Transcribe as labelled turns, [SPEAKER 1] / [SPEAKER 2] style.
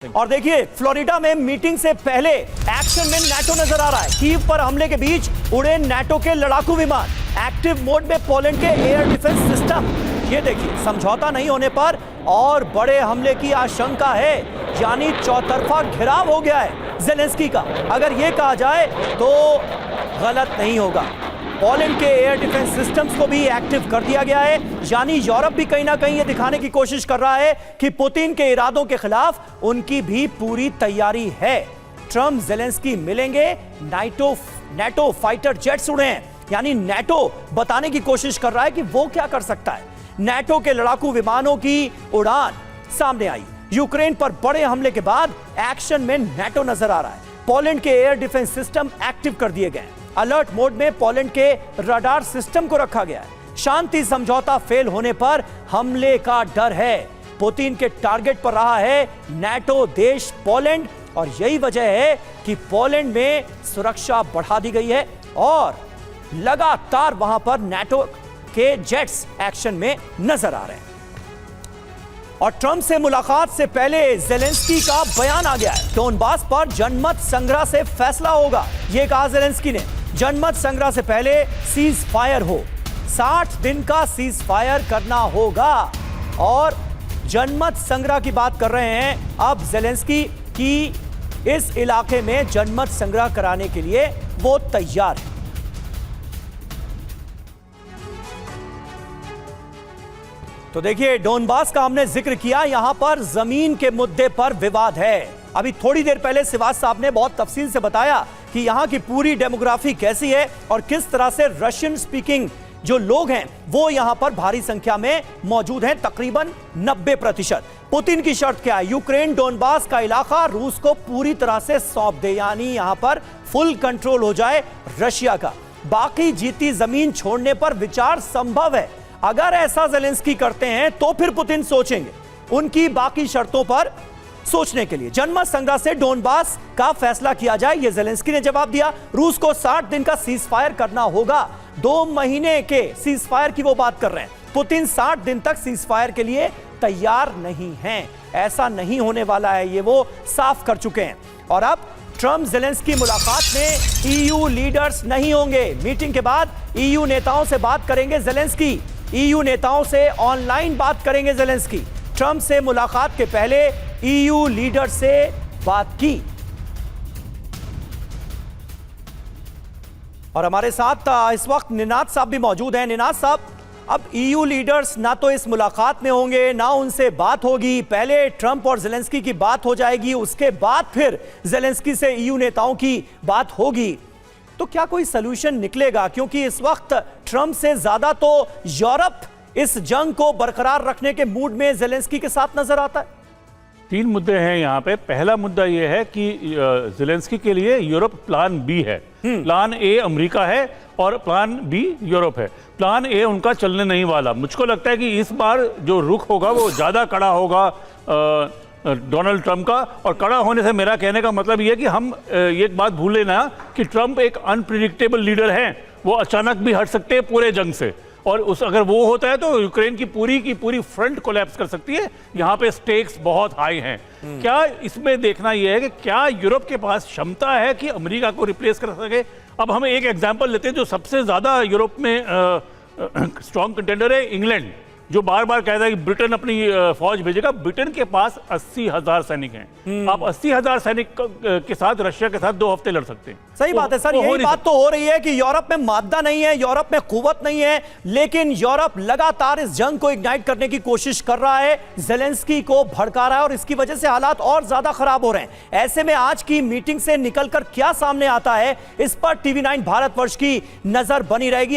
[SPEAKER 1] और देखिए फ्लोरिडा में मीटिंग से पहले एक्शन में नाटो नजर आ रहा है। कीव पर हमले के बीच उड़े नाटो के लड़ाकू विमान, एक्टिव मोड में पोलैंड के एयर डिफेंस सिस्टम। ये देखिए समझौता नहीं होने पर और बड़े हमले की आशंका है, यानी चौतरफा घेराव हो गया है ज़ेलेंस्की का। अगर ये कहा जाए तो गलत नहीं होगा। पोलैंड के एयर डिफेंस सिस्टम्स को भी एक्टिव कर दिया गया है, यानी यूरोप भी कहीं ना कहीं ये दिखाने की कोशिश कर रहा है कि पुतिन के इरादों के खिलाफ उनकी भी पूरी तैयारी है। ट्रंप ज़ेलेंस्की मिलेंगे, नाटो फाइटर जेट्स उड़े हैं, यानी नाटो बताने की कोशिश कर रहा है कि वो क्या कर सकता है। नाटो के लड़ाकू विमानों की उड़ान सामने आई। यूक्रेन पर बड़े हमले के बाद एक्शन में नाटो नजर आ रहा है। पोलैंड के एयर डिफेंस सिस्टम एक्टिव कर दिए गए। अलर्ट मोड में पोलैंड के रडार सिस्टम को रखा गया है। शांति समझौता फेल होने पर हमले का डर है। पुतिन के टारगेट पर रहा है नाटो देश पोलैंड, और यही वजह है कि पोलैंड में सुरक्षा बढ़ा दी गई है और लगातार वहां पर नाटो के जेट्स एक्शन में नजर आ रहे हैं। और ट्रंप से मुलाकात से पहले ज़ेलेंस्की का बयान आ गया है। डोनबास पर जनमत संग्रह से फैसला होगा, यह कहा ज़ेलेंस्की ने। जनमत संग्रह से पहले सीज फायर हो, 60 दिन का सीज फायर करना होगा। और जनमत संग्रह की बात कर रहे हैं अब ज़ेलेंस्की की इस इलाके में जनमत संग्रह कराने के लिए वो तैयार है। तो देखिए डोनबास का हमने जिक्र किया, यहां पर जमीन के मुद्दे पर विवाद है। अभी थोड़ी देर पहले सिवाज साहब ने बहुत तफसील से बताया कि यहां की पूरी डेमोग्राफी कैसी है और किस तरह से रशियन स्पीकिंग जो लोग हैं वो यहां पर भारी संख्या में मौजूद हैं, तकरीबन 90%। पुतिन की शर्त क्या है? यूक्रेन डोनबास का इलाका रूस को पूरी तरह से सौंप दे, यानी यहां पर फुल कंट्रोल हो जाए रशिया का। बाकी जीती जमीन छोड़ने पर विचार संभव है। अगर ऐसा ज़ेलेंस्की करते हैं तो फिर पुतिन सोचेंगे उनकी बाकी शर्तों पर सोचने के लिए। जनमत संग्रह से डोनबास का फैसला किया जाए, यह ज़ेलेंस्की ने जवाब दिया। रूस को 60 दिन का सीज फायर करना होगा, 2 महीने के सीज फायर की वो बात कर रहे हैं। पुतिन 60 दिन तक सीज फायर के लिए तैयार नहीं हैं, ऐसा नहीं होने वाला है, ये वो साफ कर चुके हैं। और अब ट्रंप ज़ेलेंस्की मुलाकात में ईयू लीडर्स नहीं होंगे। मीटिंग के बाद ईयू नेताओं से बात करेंगे ज़ेलेंस्की। ईयू नेताओं से ऑनलाइन बात करेंगे ज़ेलेंस्की। ट्रंप से मुलाकात के पहले ईयू लीडर से बात की। और हमारे साथ इस वक्त निनाद साहब भी मौजूद हैं। निनाद साहब, अब ईयू लीडर्स ना तो इस मुलाकात में होंगे ना उनसे बात होगी। पहले ट्रंप और ज़ेलेंस्की की बात हो जाएगी, उसके बाद फिर ज़ेलेंस्की से ईयू नेताओं की बात होगी। तो क्या कोई सलूशन निकलेगा? क्योंकि इस वक्त ट्रंप से ज्यादा तो यूरोप इस जंग को बरकरार रखने के मूड में ज़ेलेंस्की के साथ नजर आता है।
[SPEAKER 2] 3 मुद्दे हैं यहाँ पे। पहला मुद्दा यह है कि ज़ेलेंस्की के लिए यूरोप प्लान बी है। प्लान ए अमेरिका है और प्लान बी यूरोप है। प्लान ए उनका चलने नहीं वाला। मुझको लगता है कि इस बार जो रुख होगा वो ज़्यादा कड़ा होगा डोनाल्ड ट्रंप का। और कड़ा होने से मेरा कहने का मतलब ये है कि हम एक बात भूलें ना कि ट्रंप एक अनप्रिडिक्टेबल लीडर हैं। वो अचानक भी हट सकते हैं पूरे जंग से, और अगर वो होता है तो यूक्रेन की पूरी फ्रंट कोलैप्स कर सकती है। यहाँ पे स्टेक्स बहुत हाई हैं। क्या इसमें देखना यह है कि क्या यूरोप के पास क्षमता है कि अमेरिका को रिप्लेस कर सके? अब हम एक एग्जांपल लेते हैं जो सबसे ज़्यादा यूरोप में स्ट्रॉन्ग कंटेंडर है, इंग्लैंड, जो बार बार कहता है कि ब्रिटेन अपनी फौज भेजेगा। ब्रिटेन के पास 80,000 सैनिक हैं। आप 80,000 सैनिक के साथ रशिया के साथ 2 हफ्ते लड़ सकते हैं।
[SPEAKER 1] सही बात है सर, यही बात तो हो रही है कि यूरोप में मादा नहीं है, यूरोप में कुव्वत नहीं है, लेकिन यूरोप लगातार इस जंग को इग्नाइट करने की कोशिश कर रहा है, ज़ेलेंस्की को भड़का रहा है और इसकी वजह से हालात और ज्यादा खराब हो रहे हैं। ऐसे में आज की मीटिंग से निकलकर क्या सामने आता है, इस पर TV9 भारतवर्ष की नजर बनी रहेगी।